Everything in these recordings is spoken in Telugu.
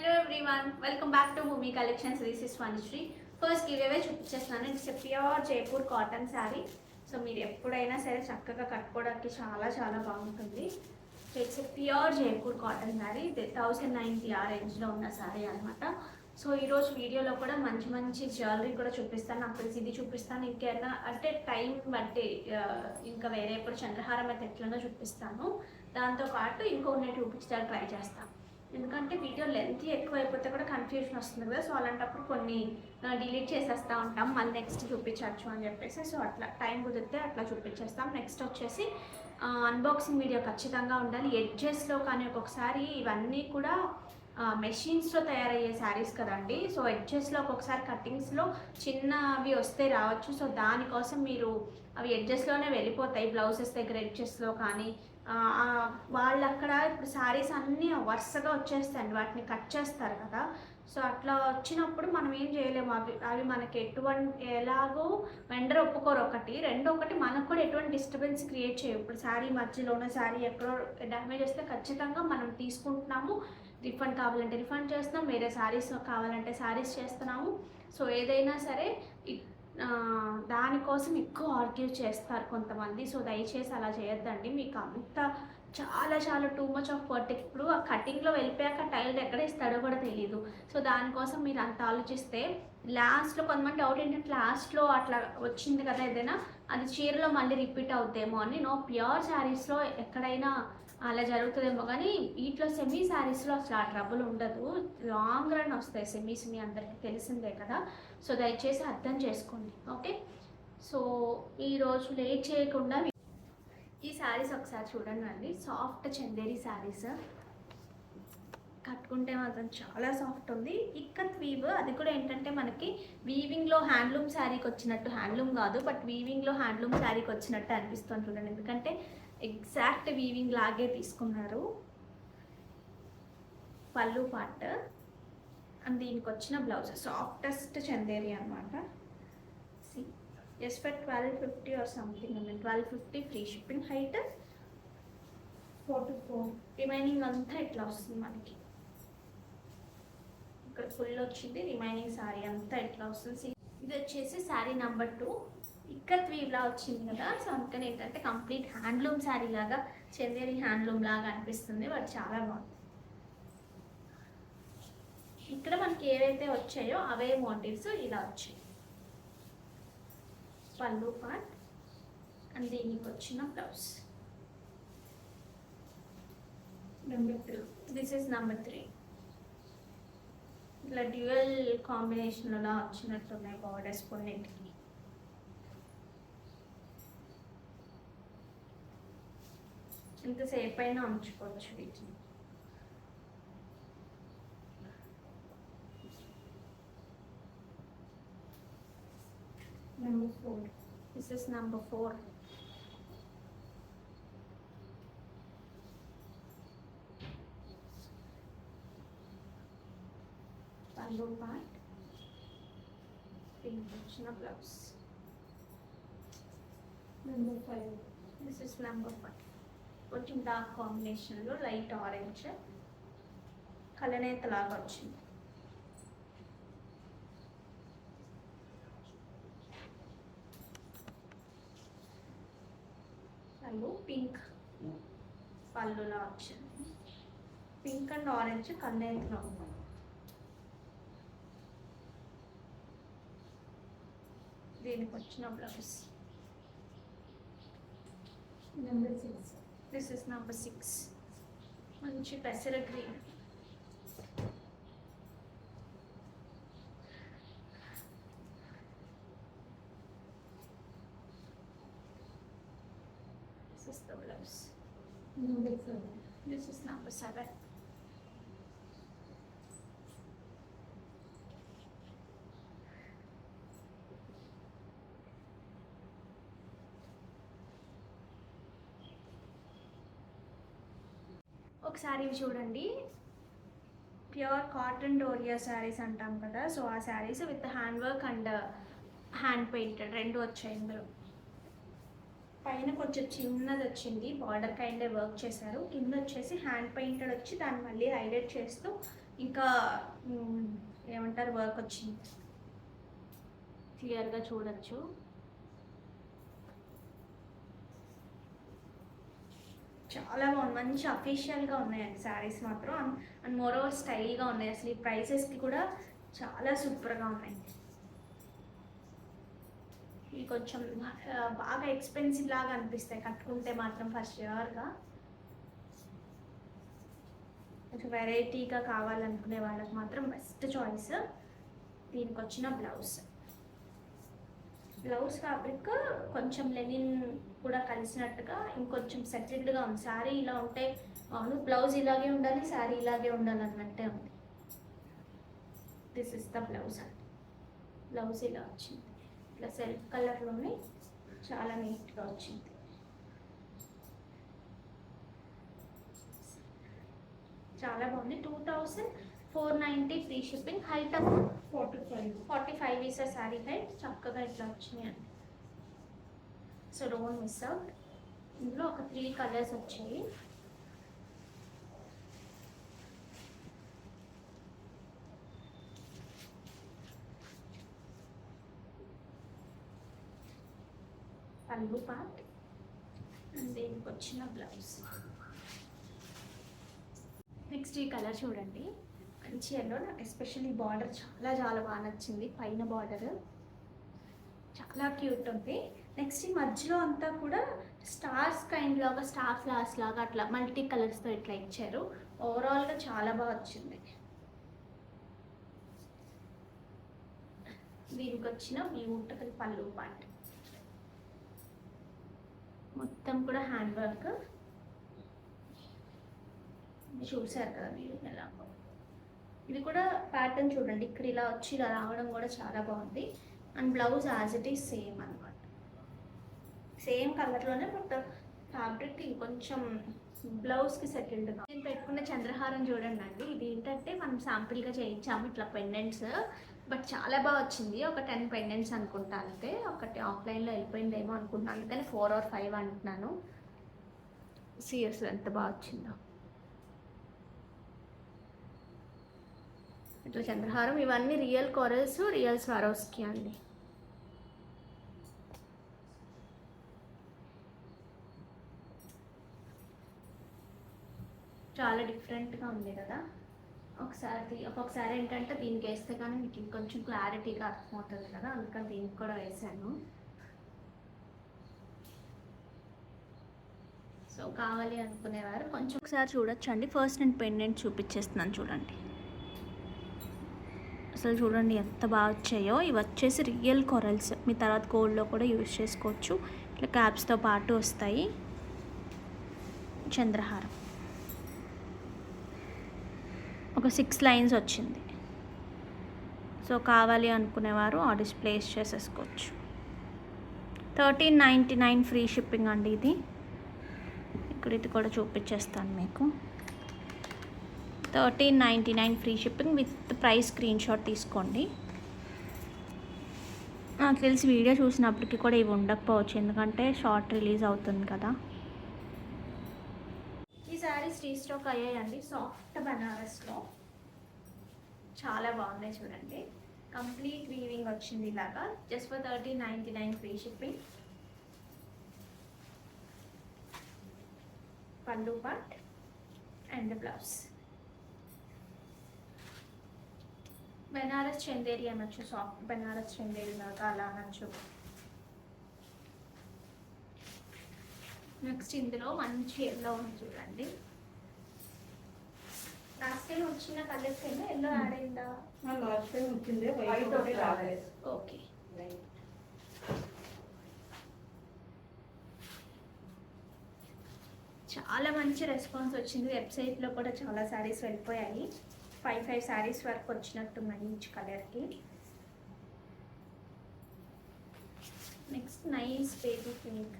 Hello everyone, welcome back to Bhoomi collections. This is Vanishri. First giveaway చూపించేస్తున్నాను. It's pure Jaipur cotton saree. So మీరు ఎప్పుడైనా సరే చక్కగా కట్టుకోవడానికి చాలా చాలా బాగుంటుంది. So it's pure Jaipur cotton saree. 1090 ఆ రేంజ్లో ఉన్న శారీ అనమాట. సో ఈరోజు వీడియోలో కూడా మంచి మంచి జ్యువెలరీ కూడా చూపిస్తాను. నాకు తెలిసి ఇది చూపిస్తాను, ఇంకేనా అంటే టైం బట్టి ఇంకా వేరే ఎప్పుడు చంద్రహారం అయితే ఎట్లనో చూపిస్తాను. దాంతోపాటు ఇంకొన్ని చూపించడానికి ట్రై చేస్తాను. ఎందుకంటే వీడియో లెంత్ ఎక్కువ అయిపోతే కూడా కన్ఫ్యూజన్ వస్తుంది కదా. సో అలాంటప్పుడు కొన్ని డిలీట్ చేసేస్తూ ఉంటాం, మళ్ళీ నెక్స్ట్ చూపించవచ్చు అని చెప్పేసి. సో అట్లా టైం కుదిరితే అట్లా చూపించేస్తాం. నెక్స్ట్ వచ్చేసి అన్బాక్సింగ్ వీడియో ఖచ్చితంగా ఉండాలి. ఎడ్జెస్లో కానీ ఒక్కొక్కసారి ఇవన్నీ కూడా మెషిన్స్లో తయారయ్యే శారీస్ కదండి. సో ఎడ్జెస్లో ఒక్కొక్కసారి కటింగ్స్లో చిన్నవి వస్తే రావచ్చు. సో దానికోసం మీరు అవి ఎడ్జెస్లోనే వెళ్ళిపోతాయి, బ్లౌజెస్ దగ్గర ఎడ్జెస్లో కానీ. వాళ్ళు అక్కడ ఇప్పుడు శారీస్ అన్నీ వరుసగా వచ్చేస్తాయండి, వాటిని కట్ చేస్తారు కదా. సో అట్లా వచ్చినప్పుడు మనం ఏం చేయలేము. అవి మనకి ఎలాగో వెండర్ ఒప్పుకోరు. ఒకటి మనకు కూడా ఎటువంటి డిస్టర్బెన్స్ క్రియేట్ చేయవు. ఇప్పుడు శారీ మధ్యలోనే శారీ ఎక్కడో డ్యామేజ్ వస్తే ఖచ్చితంగా మనం తీసుకుంటున్నాము. రిఫండ్ కావాలంటే రిఫండ్ చేస్తున్నాం, వేరే శారీస్ కావాలంటే శారీస్ చేస్తున్నాము. సో ఏదైనా సరే దానికోసం ఎక్కువ ఆర్గ్యూ చేస్తారు కొంతమంది. సో దయచేసి అలా చేయొద్దండి. మీకు అంత చాలా చాలా టూ మచ్ ఆఫ్ వర్క్. ఇప్పుడు ఆ కటింగ్లో వెళ్ళిపోయాక టైలర్ ఎక్కడ ఇస్తాడో కూడా తెలియదు. సో దానికోసం మీరు అంత ఆలోచిస్తే లాస్ట్లో కొంతమంది డౌట్ ఏంటంటే లాస్ట్లో అట్లా వచ్చింది కదా ఏదైనా అది చీరలో మళ్ళీ రిపీట్ అవుతాయేమో అని. నో, ప్యూర్ శారీస్లో ఎక్కడైనా అలా జరుగుతుందేమో, కానీ వీటిలో సెమీ శారీస్లో అసలు ఆ ట్రబుల్ ఉండదు. లాంగ్ రన్ వస్తాయి సెమీస్, మీ అందరికీ తెలిసిందే కదా. సో దయచేసి అర్థం చేసుకోండి, ఓకే. సో ఈరోజు లేట్ చేయకుండా ఈ శారీస్ ఒకసారి చూడండి అండి. సాఫ్ట్ చందేరి శారీస్, కట్టుకుంటే మాత్రం చాలా సాఫ్ట్ ఉంది. ఇక్కత్ వీవ్, అది కూడా ఏంటంటే మనకి వీవింగ్లో హ్యాండ్లూమ్ శారీకి వచ్చినట్టు, హ్యాండ్లూమ్ కాదు బట్ వీవింగ్లో హ్యాండ్లూమ్ శారీకి వచ్చినట్టు అనిపిస్తుంది చూడండి. ఎందుకంటే ఎగ్జాక్ట్ వీవింగ్ లాగే తీసుకున్నారు. పళ్ళు పార్ట్ అండ్ దీనికి వచ్చిన బ్లౌజ్ సాఫ్టెస్ట్ చందేరి అనమాట. Just for 1250 or something. 1250 free shipping. Height 44. Remaining అంతా ఇట్లా వస్తుంది మనకి. ఇక్కడ ఫుల్ వచ్చింది, రిమైనింగ్ శారీ అంతా ఇట్లా వస్తుంది. ఇది వచ్చేసి శారీ నెంబర్ 2. ఇక్కత్ వీవ్లా వచ్చింది కదా. సో అందుకని ఏంటంటే కంప్లీట్ హ్యాండ్లూమ్ శారీ లాగా, చందేరి హ్యాండ్లూమ్ లాగా అనిపిస్తుంది. బట్ చాలా బాగుంది. ఇక్కడ మనకి ఏవైతే వచ్చాయో అవే మోటివ్స్ ఇలా వచ్చాయి. పళ్ళు పార్ట్ అండ్ దీనికి వచ్చిన blouse. Number 3. This is number 3. ఇట్లా డ్యూయల్ కాంబినేషన్లో వచ్చినట్టున్నాయి బార్డర్స్ కొన్నింటికి. ఇంతసేపు అయినా ఉంచుకోవచ్చు వీటిని. Number 4. This is number 4. Pallu part. Pink blouse. Number 5. This is number 5. కొంచెం డార్క్ కాంబినేషన్లో లైట్ ఆరెంజ్ కలనేత లాగా వచ్చింది. పళ్ళు పింక్ పళ్ళులా వచ్చింది. పింక్ అండ్ ఆరెంజ్ కలనేతలో ఉంది. దీనికి వచ్చిన blouse. Number 6. This is number 6. మంచి పెసర green. This is the blouse. Number 7. This is number 7. ఒకసారి ఇవి చూడండి. ప్యూర్ కాటన్ డోరియా శారీస్ అంటాం కదా. సో ఆ saris with hand work and hand painted రెండు వచ్చాయి ఇందులో. పైన కొంచెం చిన్నది వచ్చింది, బార్డర్ కైండ్ వర్క్ చేశారు. కింద వచ్చేసి హ్యాండ్ పెయింటెడ్ వచ్చి దాన్ని మళ్ళీ హైలైట్ చేస్తూ ఇంకా ఏమంటారు వర్క్ వచ్చింది, క్లియర్గా చూడొచ్చు. చాలా బాగుంది, మంచి అఫీషియల్గా ఉన్నాయండి శారీస్ మాత్రం. అండ్ మోర్ ఓవర్ స్టైల్గా ఉన్నాయి. అసలు ఈ ప్రైసెస్కి కూడా చాలా సూపర్గా ఉన్నాయి. ఇవి కొంచెం బాగా ఎక్స్పెన్సివ్ లాగా అనిపిస్తాయి కట్టుకుంటే మాత్రం ఫస్ట్ ఇయర్గా. కొంచెం వెరైటీగా కావాలనుకునే వాళ్ళకి మాత్రం బెస్ట్ చాయిస్. దీనికి వచ్చిన బ్లౌజ్ ఫ్యాబ్రిక్ కొంచెం లెనిన్ కూడా కలిసినట్టుగా ఇంకొంచెం సెటిల్డ్గా ఉంది. శారీ ఇలా ఉంటే అవును, బ్లౌజ్ ఇలాగే ఉండాలి, శారీ ఇలాగే ఉండాలి అన్నట్టే ఉంది. దిస్ ఇస్ ద బ్లౌజ్ అండి. బ్లౌజ్ ఇలా వచ్చింది, ఇట్లా సెల్ఫ్ కలర్లోనే చాలా నీట్గా వచ్చింది. చాలా బాగుంది. 2490 free shipping. Height up 45 is sari height. చక్కగా ఇట్లా వచ్చినాయండి. So don't miss out. ఇందులో ఒక 3 కలర్స్ వచ్చాయి. పళ్ళు పార్ట్ అండ్ దీనికి వచ్చిన బ్లౌజ్. నెక్స్ట్ ఈ కలర్ చూడండి, మంచి ఎల్లో. నాకు ఎస్పెషల్లీ బార్డర్ చాలా చాలా బాగా నచ్చింది. పైన బార్డర్ చాలా క్యూట్ ఉంది. నెక్స్ట్ ఈ మధ్యలో అంతా కూడా స్టార్స్ కైండ్ లాగా, స్టార్ ఫ్లవర్స్ లాగా అట్లా మల్టీ కలర్స్తో ఇట్లా ఇచ్చారు. ఓవరాల్గా చాలా బాగా వచ్చింది. దీనికి వచ్చిన బ్యూటిఫుల్ పళ్ళు పార్ట్ మొత్తం కూడా హ్యాండ్ వర్క్. చూసారు కదా మీరు ఎలా. ఇది కూడా ప్యాటర్న్ చూడండి, ఇక్కడ ఇలా వచ్చి ఇలా రావడం కూడా చాలా బాగుంది. And blouse as it is same అనమాట, సేమ్ కలర్లోనే. బట్ ఫ్యాబ్రిక్ ఇంకొంచెం బ్లౌజ్కి సెటిల్డ్గా. నేను పెట్టుకున్న చంద్రహారం చూడండి అండి. ఇది ఏంటంటే మనం శాంపిల్గా చేయించాము ఇట్లా పెండెంట్స్, బట్ చాలా బాగా వచ్చింది. ఒక 10 పెండెంట్స్ అనుకుంటా అంతే. ఒకటి ఆఫ్లైన్లో వెళ్ళిపోయిందేమో అనుకుంటున్నాను, అందుకని 4 or 5 అంటున్నాను. సీరియస్లీ ఎంత బాగా వచ్చిందో ఇట్లా చంద్రహారం. ఇవన్నీ రియల్ కోరల్స్, రియల్ స్వారోస్కి అండి. చాలా డిఫరెంట్గా ఉంది కదా. ఒక్కొక్కసారి ఏంటంటే దీనికి వేస్తే కానీ మీకు ఇంకొంచెం క్లారిటీగా అర్థమవుతుంది కదా, అందుకని దీనికి కూడా వేసాను. సో కావాలి అనుకునేవారు కొంచెం ఒకసారి చూడొచ్చండి. ఫస్ట్ నేను పెండెంట్ చూపించేస్తున్నాను చూడండి. అసలు చూడండి ఎంత బాగా వచ్చాయో. ఇవి వచ్చేసి రియల్ కొరల్స్. మీ తర్వాత గోల్డ్లో కూడా యూజ్ చేసుకోవచ్చు. ఇట్లా క్యాప్స్తో పాటు వస్తాయి. చంద్రహారం ఒక 6 లైన్స్ వచ్చింది. సో కావాలి అనుకునేవారు ఆర్డర్స్ ప్లేస్ చేసేసుకోవచ్చు. 1399 ఫ్రీ షిప్పింగ్ అండి ఇది. ఇక్కడ ఇది కూడా చూపించేస్తాను మీకు. 1399 free shipping with price screen shot తీసుకోండి. నాకు తెలిసి వీడియో చూసినప్పటికీ కూడా ఇవి ఉండకపోవచ్చు, ఎందుకంటే షార్ట్ రిలీజ్ అవుతుంది కదా. ఈ శారీస్ రీస్టాక్ అయ్యాయండి. సాఫ్ట్ బనారస్లో చాలా బాగున్నాయి చూడండి. కంప్లీట్ వీవింగ్ వచ్చింది ఇలాగా. Just for 1399 free shipping. Pallu part and blouse. Benaras Chanderi అనొచ్చు, సాఫ్ట్ బెనారస్ చందేరి లాగా అలా అనొచ్చు. నెక్స్ట్ ఇందులో మంచి ఎల్లో ఉంది చూడండి. లాస్ట్ టైం వచ్చిన కలర్స్ ఏమో ఎల్లో యాడ్ అయిందా? లాస్ట్ టైం వచ్చింది వైట్ ఒకటి రాలేదు. ఓకే. చాలా మంచి రెస్పాన్స్ వచ్చింది. వెబ్సైట్లో కూడా చాలా శారీస్ వెళ్ళిపోయాయి. 5 శారీస్ వరకు వచ్చినట్టున్నాయి ఈచ్ కలర్కి. Next nice baby pink.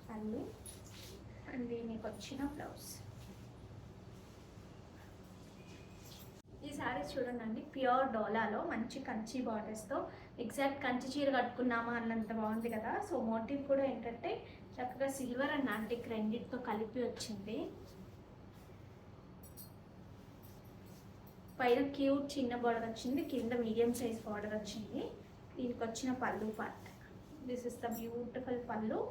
పళ్ళు అండ్ దీనికి వచ్చిన బ్లౌజ్. ఈ శారీ శారీస్ చూడండి, ప్యూర్ డోలాలో మంచి కంచి బార్డర్స్తో ఎగ్జాక్ట్ కంచి చీర కట్టుకున్నామా అన్నంత బాగుంది కదా. సో మోటివ్ కూడా ఏంటంటే చక్కగా సిల్వర్ అండ్ యాంటిక్ రెండిటితో కలిపి వచ్చింది. పైన క్యూట్ చిన్న బార్డర్ వచ్చింది, కింద మీడియం సైజ్ బార్డర్ వచ్చింది. దీనికి వచ్చిన pallu part, this is the beautiful pallu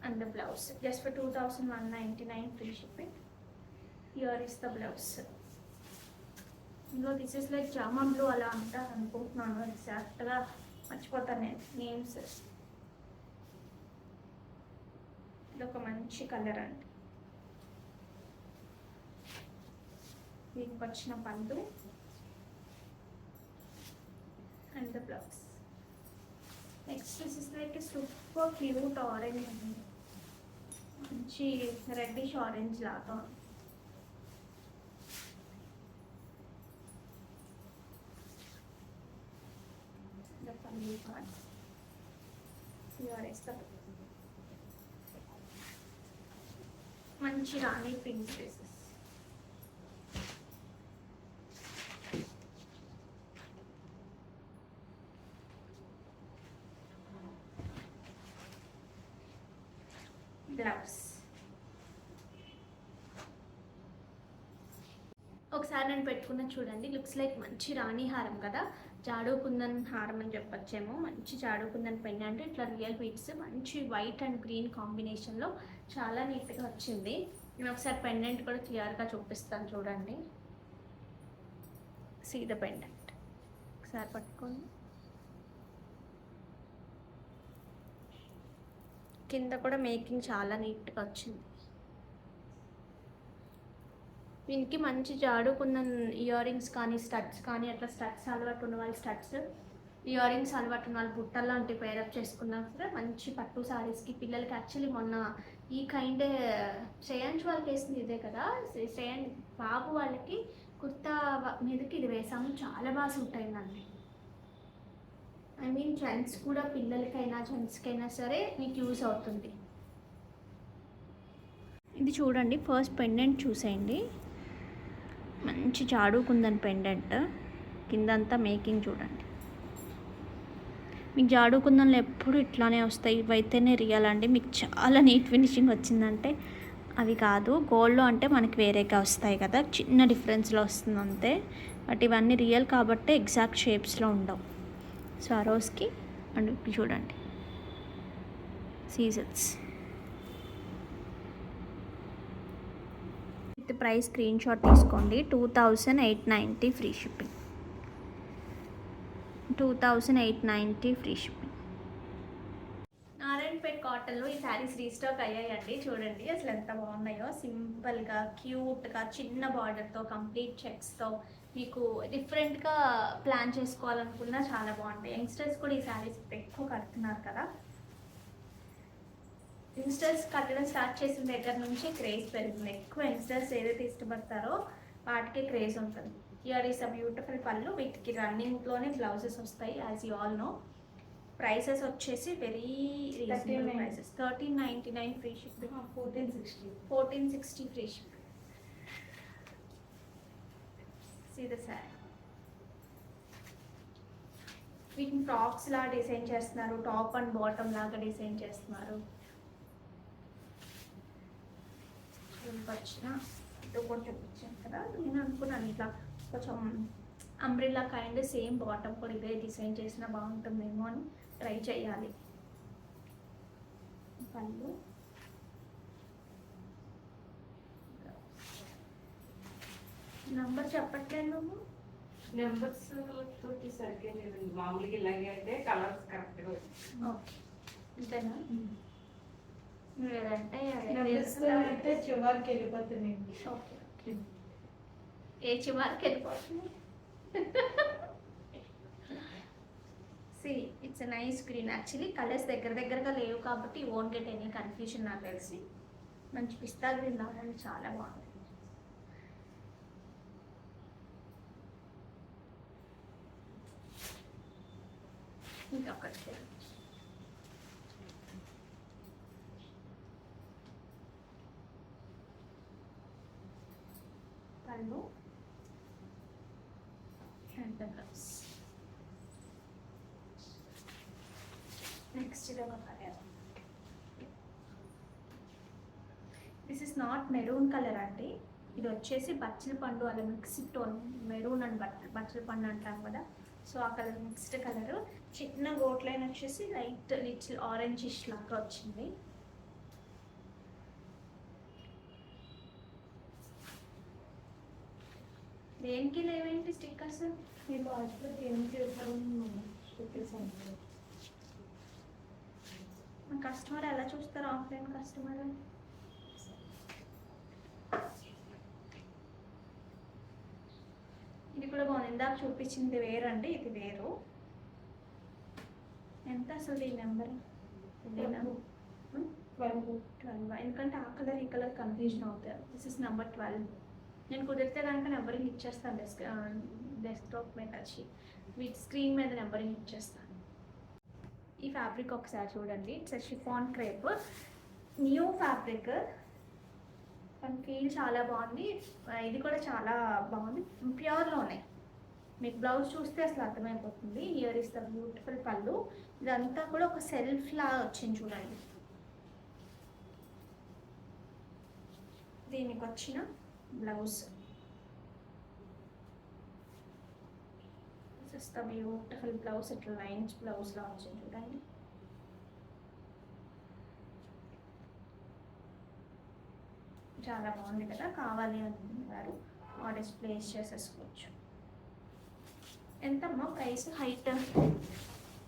and the blouse just for 2199 free shipping. Here is the blouse. ఇందులో దిస్ ఇస్ లైక్ జామా బ్లూ అలా అంటారు అనుకుంటున్నాను, ఎగ్జాక్ట్గా మర్చిపోతాను నేను నేమ్స్. ఇది ఒక మంచి కలర్ అండి. దీనికి వచ్చిన పళ్ళు and the blouse. Next this is like super cute orange అండి, మంచి రెడ్డిష్ ఆరెంజ్ లాగా. The పళ్ళు part. Here is the మంచి రాణి పింక్ డ్రెస్సెస్. బ్లౌజ్. ఒకసారి నేను పెట్టుకున్న చూడండి, లుక్స్ లైక్ మంచి రాణి హారం కదా, జాడు కుందన్ హారం అని చెప్పొచ్చేమో. మంచి జాడు కుందన్ పెండెంట్, ఇట్లా రియల్ బీడ్స్ మంచి వైట్ అండ్ గ్రీన్ కాంబినేషన్లో చాలా నీట్గా వచ్చింది. నేను ఒకసారి పెండెంట్ కూడా క్లియర్గా చూపిస్తాను చూడండి. సీ ద పెండెంట్, ఒకసారి పట్టుకోండి. కింద కూడా మేకింగ్ చాలా నీట్గా వచ్చింది. దీనికి మంచి జాడుకున్న ఇయర్ రింగ్స్ కానీ స్టడ్స్ కానీ, అట్లా స్టడ్స్ అలవాటు ఉన్న వాళ్ళు స్టడ్స్, ఇయర్ రింగ్స్ అలవాటు ఉన్న వాళ్ళు బుట్టలు లాంటివి పేరప్ చేసుకున్నా కూడా మంచి పట్టు సారీస్కి పిల్లలకి. యాక్చువల్లీ మొన్న ఈ కైండ్ శ్రేయాంశ్ వాళ్ళకి వేసింది ఇదే కదా, బాబు వాళ్ళకి కుర్తా మీదకి ఇది వేసాము, చాలా బాగా సూట్ అయిందండి. ఐ మీన్ ట్రెండ్స్ కూడా పిల్లలకైనా జెంట్స్కైనా సరే మీకు యూస్ అవుతుంది. ఇది చూడండి, ఫస్ట్ పెండెంట్ చూసేయండి, మంచి జాడుకుందని పెండెంట్. కిందంతా మేకింగ్ చూడండి. మీకు జాడుకుందన్లో ఎప్పుడు ఇట్లానే వస్తాయి, ఇవైతేనే రియల్ అండి. మీకు చాలా నీట్ ఫినిషింగ్ వచ్చిందంటే అవి కాదు, గోల్డ్లో అంటే మనకి వేరేగా వస్తాయి కదా, చిన్న డిఫరెన్స్లో వస్తుంది అంతే. బట్ ఇవన్నీ రియల్ కాబట్టి ఎగ్జాక్ట్ షేప్స్లో ఉండవు. స్వారోస్కి అండ్ చూడండి seasons. With price screen shot తీసుకోండి. 2890 free shipping. 2890 free shipping. Narayanpet కాటన్లో ఈ శారీస్ రీస్టాక్ అయ్యాయండి. చూడండి అసలు ఎంత బాగున్నాయో, సింపుల్గా క్యూట్గా చిన్న బార్డర్తో కంప్లీట్ చెక్స్తో మీకు డిఫరెంట్గా ప్లాన్ చేసుకోవాలనుకున్నా చాలా బాగుంటాయి. యంగ్స్టర్స్ కూడా ఈ శారీస్ ఎక్కువ కడుతున్నారు కదా. యంగ్స్టర్స్ కట్టడం స్టార్ట్ చేసిన దగ్గర నుంచి క్రేజ్ పెరుగుతుంది. ఎక్కువ యంగ్స్టర్స్ ఏదైతే ఇష్టపడతారో వాటికి క్రేజ్ ఉంటుంది. హియర్ ఈస్ అ బ్యూటిఫుల్ పళ్ళు, వీటికి రన్నింగ్లోనే బ్లౌజెస్ వస్తాయి as you all know. Prices వచ్చేసి very reasonable prices. 1399 free shipping. 1460 free shipping. See the saree. వీటిని ఫ్రాక్స్ లా డిజైన్ చేస్తున్నారు, టాప్ అండ్ బాటమ్ లాగా డిజైన్ చేస్తున్నారు. వచ్చిన ఇటు కొంచెం చూపించాను కదా, నేను అనుకున్నాను ఇట్లా కొంచెం అంబ్రెల్లా కైండ్ సేమ్ బాటమ్ కూడా ఇదే డిజైన్ చేసినా బాగుంటుందేమో అని ట్రై చేయాలి. పళ్ళు నంబర్ చెప్పట్లేదు నువ్వు. నెంబర్స్ తోటి సరిగ్గా లేదండి, మామూలుగా ఇలాగే అంటే కలర్స్ కరెక్ట్గా ఓకే అంతేనా? లేదంటే అయితే చివరికి వెళ్ళిపోతుంది. ఓకే ఓకే, ఏ చివరికి వెళ్ళిపోతుంది. See it's nice green. Actually colours దగ్గర దగ్గరగా లేవు కాబట్టి ఓన్ గెట్ ఎనీ కన్ఫ్యూజన్ నాకు తెలిసి. మంచి పిస్తా గ్రీన్ రావడానికి చాలా బాగుంది. ఇంకొకటి పళ్ళు నెక్స్ట్ ఇది ఒక colour. This is not maroon colour అండి, ఇది వచ్చేసి బచ్చల పండు అలా మిక్స్డ్ టోన్. మెరూన్ అండ్ బచ్చల పండు అంటాం కదా, సో ఆ కలర్ మిక్స్డ్ కలర్. చిన్న గోట్ లైన్ వచ్చేసి లైట్ లిటిల్ ఆరెంజిష్ లాగా వచ్చింది. దేనికి లేవేంటి స్టిక్కర్స్? మీరు హాస్పిటల్కి ఏం చేస్తారు స్టిక్కర్స్ అంటే? మన కస్టమర్ ఎలా చూస్తారు, ఆఫ్లైన్ కస్టమర్? ఇది కూడా బాగుంది, ఇందాక చూపించింది వేరు అండి, ఇది వేరు. ఎంత అసలు ఈ నెంబర్? 12. ఎందుకంటే ఆ కలర్ ఈ కలర్ కన్ఫ్యూజన్ అవుతారు. This is number 12. నేను కుదిరితే కనుక నెంబరింగ్ ఇచ్చేస్తాను డెస్క్టాప్ మీద వచ్చి, వీటి స్క్రీన్ మీద నెంబరింగ్ ఇచ్చేస్తాను. ఈ ఫ్యాబ్రిక్ ఒకసారి చూడండి, it's chiffon crepe, new fabric. కానీ ఫీల్ చాలా బాగుంది. ఇది కూడా చాలా బాగుంది, ప్యూర్లోనే. మీకు బ్లౌజ్ చూస్తే అసలు అర్థమైపోతుంది. హియర్ ఇస్ ద బ్యూటిఫుల్ పళ్ళు. ఇదంతా కూడా ఒక సెల్ఫ్ లాగా వచ్చింది చూడండి. దీనికి వచ్చిన blouse, this is the beautiful blouse. ఇట్లా లైన్స్ బ్లౌజ్ లా వచ్చింది చూడండి. చాలా బాగుంది కదా, కావాలి అనుకున్నారు ఆర్డర్స్ ప్లేస్ చేసేసుకోవచ్చు. ఎంతమ్మా ప్రైస్? హైట్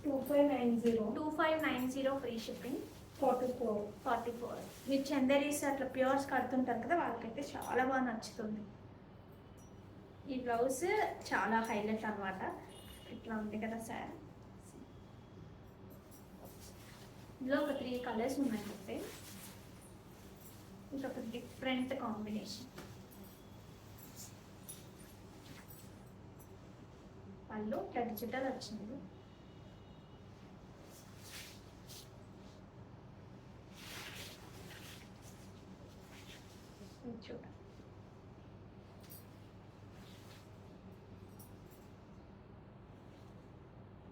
2590. 2590 free shipping. 44. మీరు చందేరీస్ అట్లా ప్యూర్స్ కడుతుంటారు కదా, వాళ్ళకైతే చాలా బాగా నచ్చుతుంది. ఈ బ్లౌజ్ చాలా హైలైట్ అనమాట. ఇట్లా ఉంది కదా సార్. ఇందులో ఒక 3 కలర్స్ ఉన్నాయంటే, ఇంకొక డిఫరెంట్ కాంబినేషన్. పళ్ళు డిజిటల్ వచ్చింది. చూడండి,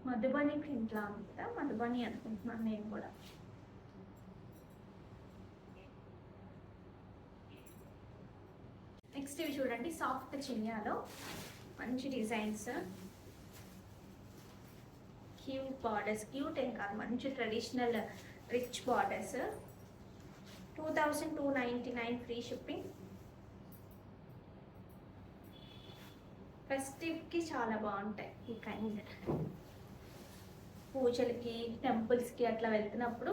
మధుబని ప్రింట్ లా ఉంది కదా, మధుబని అనుకుంటున్నాను నేను కూడా. నెక్స్ట్ ఇవి చూడండి, సాఫ్ట్ చినియాలో మంచి డిజైన్స్, క్యూట్ బార్డర్స్. క్యూట్ ఏం కాదు, మంచి traditional rich borders. 2299 free shipping. ఫెస్టివ్కి చాలా బాగుంటాయి ఈ కైండ్. పూజలకి టెంపుల్స్కి అట్లా వెళ్తున్నప్పుడు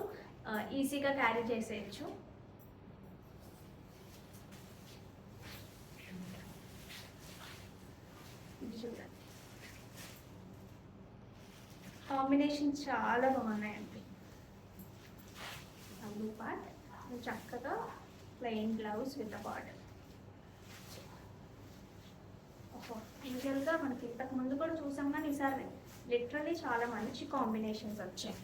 ఈజీగా క్యారీ చేసేయచ్చు. చూడండి, కాంబినేషన్ చాలా బాగున్నాయండి. బ్లూ పార్ట్, చక్కగా ప్లెయిన్ బ్లౌజ్ విత్ బార్డర్. యూజువల్గా మనకి ఇంతకు ముందు కూడా చూసాం, కానీ ఈసారి లిటరల్లీ చాలా మంచి కాంబినేషన్స్ వచ్చాయి.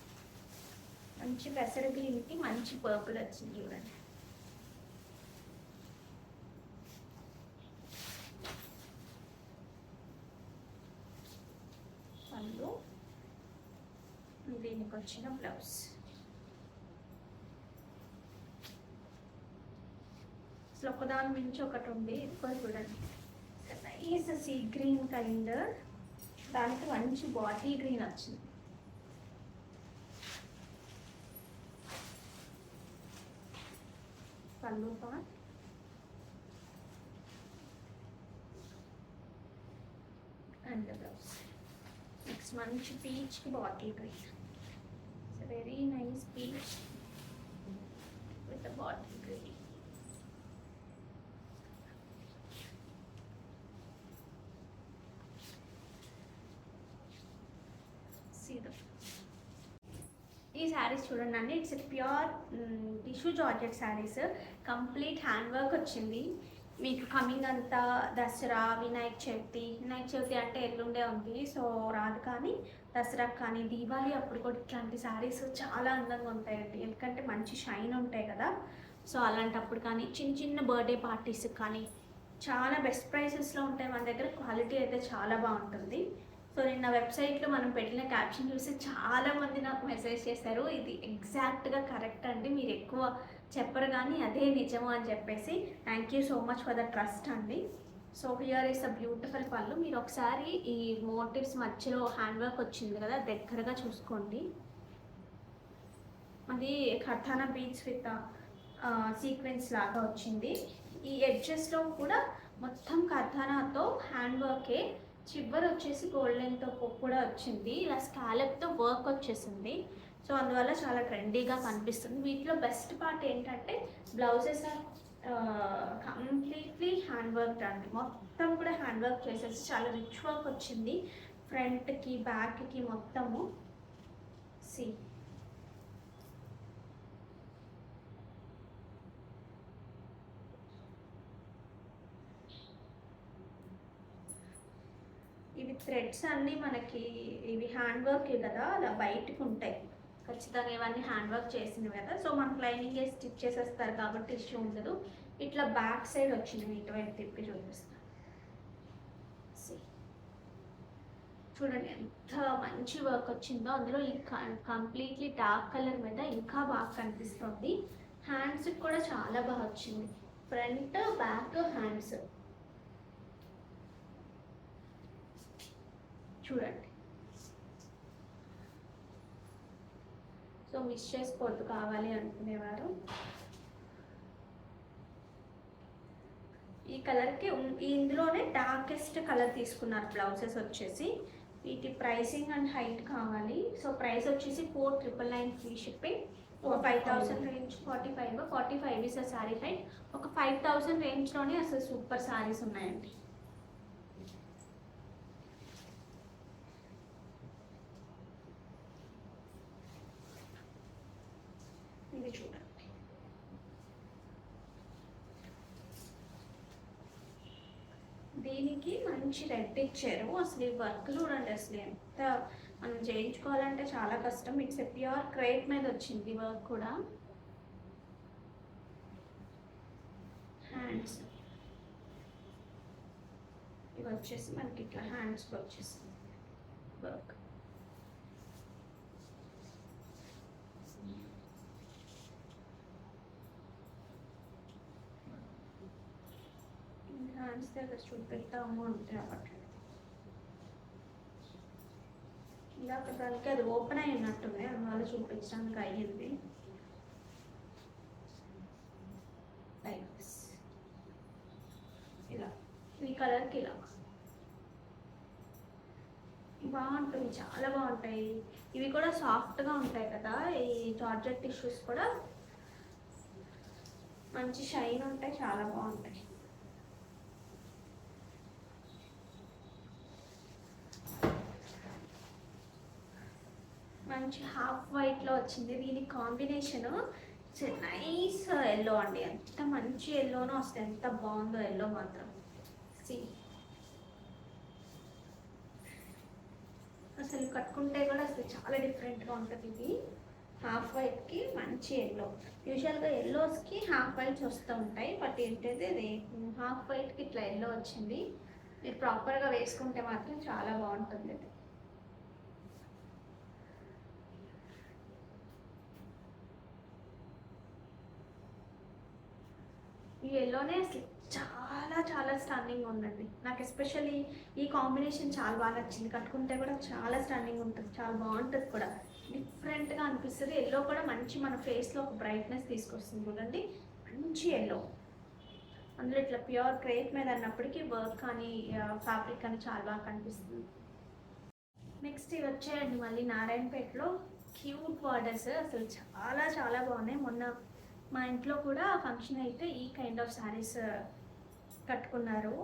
మంచి పెసర గ్రీన్కి మంచి పర్పుల్ వచ్చింది చూడండి. పళ్ళు, దీనికి వచ్చిన బ్లౌజ్. అసలు ఒకదాని మించి ఒకటి ఉంది. ఇది కూడా చూడండి, నైస్ సీ గ్రీన్ కైండ్, దానికి మంచి బాటిల్ గ్రీన్ వచ్చింది. పళ్ళు పార్ట్, అండ్ బ్లౌజ్. నెక్స్ట్ మంచి పీచ్కి bottle green. Very nice peach with bottle green. ఈ శారీస్ చూడండి అండి, it's pure tissue georgette sarees. Complete hand work వచ్చింది. మీకు కమింగ్ అంతా దసరా, వినాయక చవితి అంటే ఎల్లుండే ఉంది, సో రాదు. కానీ దసరా కానీ దీపావళి అప్పుడు కూడా ఇట్లాంటి శారీస్ చాలా అందంగా ఉంటాయండి, ఎందుకంటే మంచి షైన్ ఉంటాయి కదా. సో అలాంటప్పుడు కానీ చిన్న బర్త్డే పార్టీస్కి కానీ చాలా బెస్ట్ ప్రైసెస్లో ఉంటాయి మన దగ్గర. క్వాలిటీ అయితే చాలా బాగుంటుంది. సో నిన్న వెబ్సైట్లో మనం పెట్టిన క్యాప్షన్ చూసి చాలామంది నాకు మెసేజ్ చేశారు, ఇది ఎగ్జాక్ట్గా కరెక్ట్ అండి, మీరు ఎక్కువ చెప్పరు కానీ అదే నిజము అని చెప్పేసి. Thank you so much for the trust అండి. So here is a beautiful pallu. మీరు ఒకసారి ఈ మోటివ్స్ మధ్యలో హ్యాండ్ వర్క్ వచ్చింది కదా, దగ్గరగా చూసుకోండి. అది కథానా బీడ్స్ విత్ సీక్వెన్స్ లాగా వచ్చింది. ఈ ఎడ్జెస్లో కూడా మొత్తం కథానాతో హ్యాండ్ వర్కే, చివరి వచ్చేసి గోల్డెన్తో కూడా వచ్చింది. ఇలా స్కాలప్తో వర్క్ వచ్చేసింది. సో అందువల్ల చాలా ట్రెండీగా కనిపిస్తుంది. వీటిలో బెస్ట్ పార్ట్ ఏంటంటే blouses are completely hand work అండి. మొత్తం కూడా హ్యాండ్ వర్క్ చేసేసి చాలా రిచ్ వర్క్ వచ్చింది ఫ్రంట్కి బ్యాక్కి మొత్తము. సి ఇవి థ్రెడ్స్ అన్నీ మనకి ఇవి హ్యాండ్ వర్క్ కదా, అలా బయటకు ఉంటాయి ఖచ్చితంగా. ఇవన్నీ హ్యాండ్ వర్క్ చేసినవి కదా, సో మనకు లైనింగ్ వేసి స్టిచ్ చేసేస్తారు కాబట్టి ఇష్యూ ఉండదు. ఇట్లా బ్యాక్ సైడ్ వచ్చింది, ఇటువైపు తిప్పి చూపిస్తాను. చూడండి ఎంత మంచి వర్క్ వచ్చిందో. అందులో ఈ కంప్లీట్లీ డార్క్ కలర్ మీద ఇంకా బాగా కనిపిస్తుంది. హ్యాండ్స్ కూడా చాలా బాగా వచ్చింది, ఫ్రంట్ బ్యాక్ హ్యాండ్స్ చూడండి. సో మిస్ చేసుకోవద్దు కావాలి అనుకునేవారు. ఈ కలర్కి ఇందులోనే డార్కెస్ట్ కలర్ తీసుకున్నారు బ్లౌజెస్ వచ్చేసి. వీటి ప్రైసింగ్ అండ్ హైట్ కావాలి. సో ప్రైస్ వచ్చేసి 4999 ఫ్రీ షిప్పింగ్. ఒక 5000 రేంజ్ 45 ఇస్ శారీ హైట్. ఒక 5000 రేంజ్లోనే అసలు సూపర్ శారీస్ ఉన్నాయండి. ఇది చూడండి, దీనికి మంచి రెడ్ ఇచ్చారు. అసలు ఈ వర్క్ చూడండి, అసలు ఎంత మనం చేయించుకోవాలంటే చాలా కష్టం. ఇట్స్ ఎ ప్యూర్ క్రేప్ మీద వచ్చింది వర్క్ కూడా. హ్యాండ్స్ ఇవి వచ్చేసి మనకి ఇట్లా హ్యాండ్స్కి వచ్చేసింది వర్క్. హ్యాండ్స్ దగ్గర చూపెడతాము అంటే అప్పట్లో ఇలా దానికి అది ఓపెన్ అయి ఉన్నట్టుంది, అందువల్ల చూపించడానికి అయ్యింది. ఇలా ఈ కలర్కి ఇలా బాగుంటుంది, చాలా బాగుంటాయి. ఇవి కూడా సాఫ్ట్గా ఉంటాయి కదా, ఈ జార్జెట్ టిష్యూస్ కూడా మంచి షైన్ ఉంటాయి, చాలా బాగుంటాయి. మంచి హాఫ్ వైట్లో వచ్చింది. దీని కాంబినేషన్ నైస్ ఎల్లో అండి, ఎంత మంచి ఎల్లోనో వస్తుంది, ఎంత బాగుందో ఎల్లో మాత్రం. అసలు కట్టుకుంటే కూడా అసలు చాలా డిఫరెంట్గా ఉంటుంది. ఇది హాఫ్ వైట్కి మంచి ఎల్లో. యూజువల్గా ఎల్లోస్కి హాఫ్ వైట్స్ వస్తూ ఉంటాయి, బట్ ఏంటంటే ఇది హాఫ్ వైట్కి ఇట్లా ఎల్లో వచ్చింది. మీరు ప్రాపర్గా వేసుకుంటే మాత్రం చాలా బాగుంటుంది. ఇది ఈ ఎల్లోనే అసలు చాలా చాలా స్టన్నింగ్ ఉందండి. నాకు ఎస్పెషల్లీ ఈ కాంబినేషన్ చాలా బాగా నచ్చింది. కట్టుకుంటే కూడా చాలా స్టన్నింగ్ ఉంటుంది, చాలా బాగుంటుంది కూడా, డిఫరెంట్గా అనిపిస్తుంది. ఎల్లో కూడా మంచి మన ఫేస్లో ఒక బ్రైట్నెస్ తీసుకొస్తుంది చూడండి, మంచి ఎల్లో. అందులో ఇట్లా ప్యూర్ క్రేప్ మీద అన్నప్పటికీ వర్క్ కానీ ఫ్యాబ్రిక్ కానీ చాలా బాగా కనిపిస్తుంది. నెక్స్ట్ ఇవి వచ్చాయండి మళ్ళీ నారాయణపేటలో క్యూట్ బార్డర్స్, అసలు చాలా చాలా బాగున్నాయి. మొన్న మా ఇంట్లో కూడా ఫంక్షన్ అయితే ఈ కైండ్ ఆఫ్ శారీస్ కట్టుకున్నారు,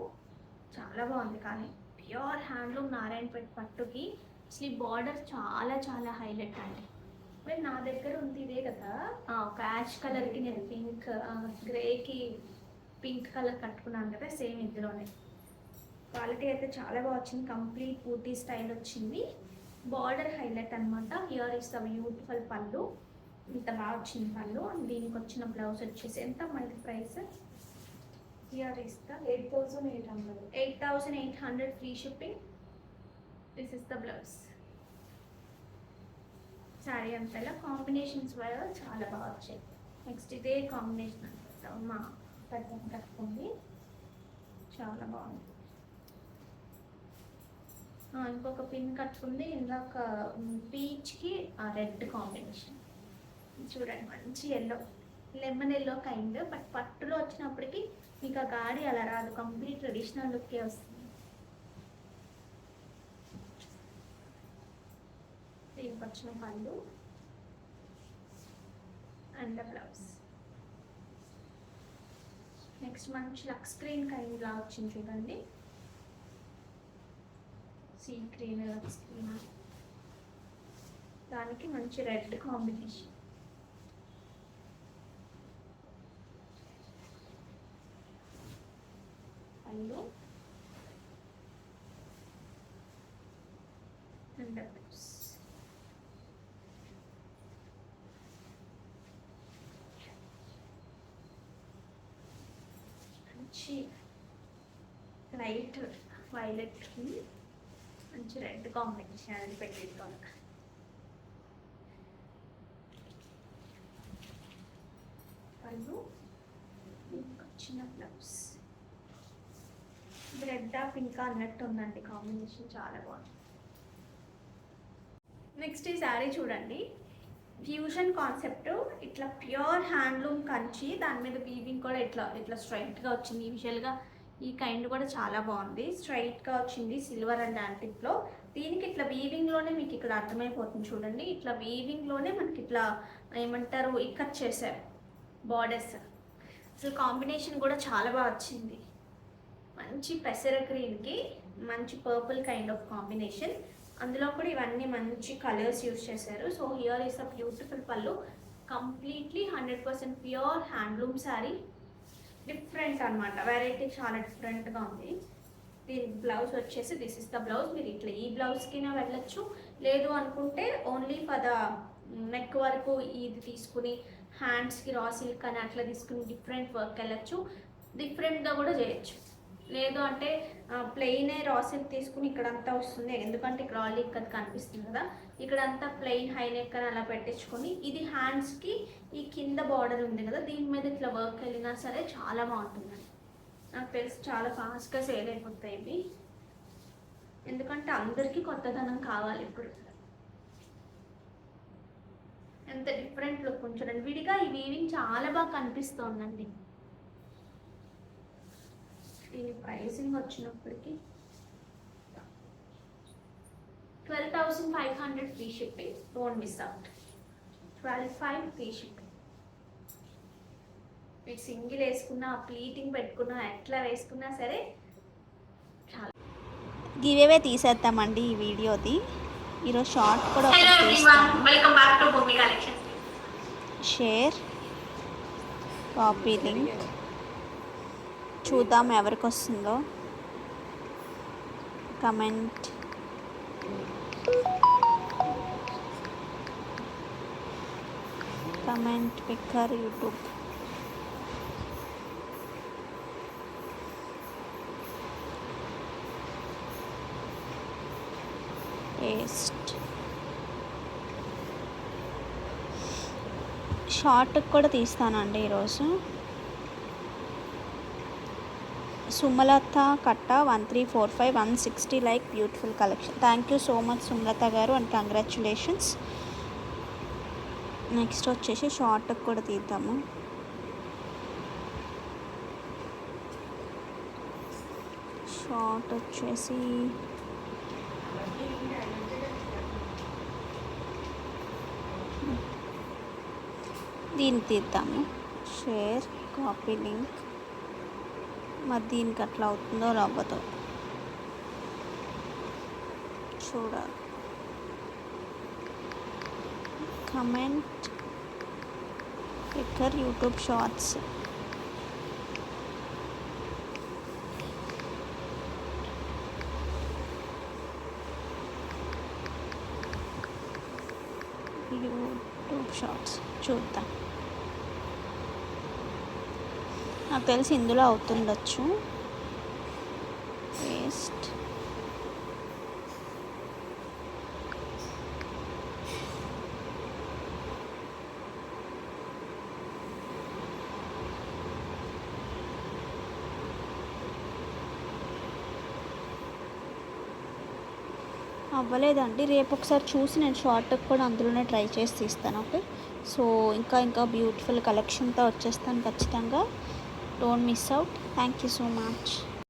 చాలా బాగుంది. కానీ ప్యూర్ హ్యాండ్లూమ్ నారాయణపేట పట్టుకి అసలు ఈ బార్డర్ చాలా చాలా హైలైట్ అండి. మరి నా దగ్గర ఉంది ఇదే కదా, ఒక యాష్ కలర్కి నేను పింక్, గ్రేకి పింక్ కలర్ కట్టుకున్నాను కదా, సేమ్ ఇందులోనే. క్వాలిటీ అయితే చాలా బాగా వచ్చింది, కంప్లీట్ పూర్తి స్టైల్ వచ్చింది. బార్డర్ హైలైట్ అనమాట. హియర్ ఇస్ ద బ్యూటిఫుల్ పళ్ళు, ఇంత బాగా వచ్చింది పళ్ళు. అండ్ దీనికి వచ్చిన బ్లౌజ్ వచ్చేసి ఎంత మళ్ళీ price, here is the 8800 8800 free shipping. This is the blouse. Sari అంతలా కాంబినేషన్స్ వల్ల చాలా బాగా వచ్చాయి. నెక్స్ట్ ఇదే కాంబినేషన్ అనమాట, మా పెద్ద కట్టుకుంది, చాలా బాగుంది. ఇంకొక పిన్ కట్టుకుంది, ఇందాక పీచ్కి రెడ్ కాంబినేషన్. చూడండి మంచి yellow, lemon yellow kind, but పట్టులో వచ్చినప్పటికి మీకు ఆ గాడి అలా రాదు, కంప్లీట్ ట్రెడిషనల్ లుక్కే వస్తుంది. దీనికి వచ్చిన పళ్ళు అండ్ బ్లౌజ్. నెక్స్ట్ మంచి లక్స్ గ్రీన్ కైండ్ లా వచ్చింది చూడండి, సీ గ్రీన్ లక్స్ గ్రీన్, దానికి మంచి రెడ్ కాంబినేషన్. పళ్ళు అండ్ బ్లౌజ్. మంచి లైట్ వైలెట్, మంచి రెడ్ కాంబినేషన్ అది పెట్టేసుకోవాలి. పళ్ళు చిన్న బ్లౌజ్. రెడ్ పింక్ అన్నట్టు ఉందండి కాంబినేషన్, చాలా బాగుంది. నెక్స్ట్ ఈ శారీ చూడండి, ఫ్యూజన్ కాన్సెప్ట్, ఇట్లా ప్యూర్ హ్యాండ్లూమ్ కంచి, దాని మీద వీవింగ్ కూడా ఇట్లా ఇట్లా స్ట్రైట్గా వచ్చింది. యూజువల్గా ఈ కైండ్ కూడా చాలా బాగుంది, స్ట్రైట్గా వచ్చింది సిల్వర్ అండ్ యాంటిక్లో. దీనికి ఇట్లా వీవింగ్లోనే మీకు ఇక్కడ అర్థమైపోతుంది చూడండి, ఇట్లా వీవింగ్లోనే మనకి ఇట్లా ఏమంటారు ఇక్కత్ చేశారు బార్డర్స్. అసలు కాంబినేషన్ కూడా చాలా బాగా వచ్చింది, మంచి పెసర గ్రీన్కి మంచి పర్పుల్ కైండ్ ఆఫ్ కాంబినేషన్. అందులో కూడా ఇవన్నీ మంచి కలర్స్ యూజ్ చేశారు. So here is a beautiful pallu, completely 100% pure handloom saree, different అనమాట, వెరైటీ చాలా డిఫరెంట్గా ఉంది. దీని బ్లౌజ్ వచ్చేసి దిస్ ఇస్ ద బ్లౌజ్. మీరు ఇట్లా ఈ బ్లౌజ్కినా వెళ్ళచ్చు, లేదు అనుకుంటే ఓన్లీ ఫర్ ద నెక్ వరకు ఇది తీసుకుని హ్యాండ్స్కి రా సిల్క్ అని అట్లా తీసుకుని డిఫరెంట్ వర్క్ వెళ్ళచ్చు, డిఫరెంట్గా కూడా చేయొచ్చు. లేదు అంటే ప్లెయినే రా సిల్క్ తీసుకుని ఇక్కడంతా వస్తుంది, ఎందుకంటే ఇక్కడ ఆల్రెడీ ఇక్కడ కనిపిస్తుంది కదా, ఇక్కడంతా ప్లెయిన్ హై నెక్ అని అలా పెట్టించుకొని ఇది హ్యాండ్స్కి ఈ కింద బార్డర్ ఉంది కదా, దీని మీద ఇట్లా వర్క్ వెళ్ళినా సరే చాలా బాగుంటుందండి. నాకు తెలిసి చాలా ఫాస్ట్గా సేల్ అయిపోతాయి ఇవి, ఎందుకంటే అందరికీ కొత్తదనం కావాలి ఇప్పుడు. ఎంత డిఫరెంట్ లుక్ ఉంచండి, విడిగా ఈ వీవింగ్ చాలా బాగా కనిపిస్తోందండి. దీని ప్రైసింగ్ వచ్చినప్పటికి 12,500 free shipping, don't miss out. 12,500 free shipping. మీరు సింగిల్ వేసుకున్నా, ప్లీటింగ్ పెట్టుకున్నా, ఎట్లా వేసుకున్నా సరే చాలా. గివేవే తీసేద్దామండి ఈ వీడియోది. ఈరోజు షార్ట్ కూడా welcome back to Bhoomi collections. Share, copy link, చూద్దాం ఎవరికి వస్తుందో. Comment, picker, YouTube. Paste. Short కూడా తీస్తానండి ఈరోజు. Sumalatha Katta 1345 160 like, beautiful collection. Thank you so much Sumalatha garu and congratulations. Next వచ్చేసి షార్ట్ కూడా తీద్దాము. షార్ట్ వచ్చేసి దీన్ని తీద్దాము. Share, copy link. మరి దీనికి అట్లా అవుతుందో రాబోతో చూడాలి. Comment, picker, YouTube shorts. YouTube shorts చూద్దాం. నాకు తెలిసి ఇందులో అవుతుండొచ్చు. పేస్ట్. అవ్వలేదండి. రేపు ఒకసారి చూసి నేను షార్ట్ కూడా అందులోనే ట్రై చేసి తీస్తాను. ఓకే. సో ఇంకా బ్యూటిఫుల్ కలెక్షన్తో వచ్చేస్తాను ఖచ్చితంగా. Don't miss out. Thank you so much.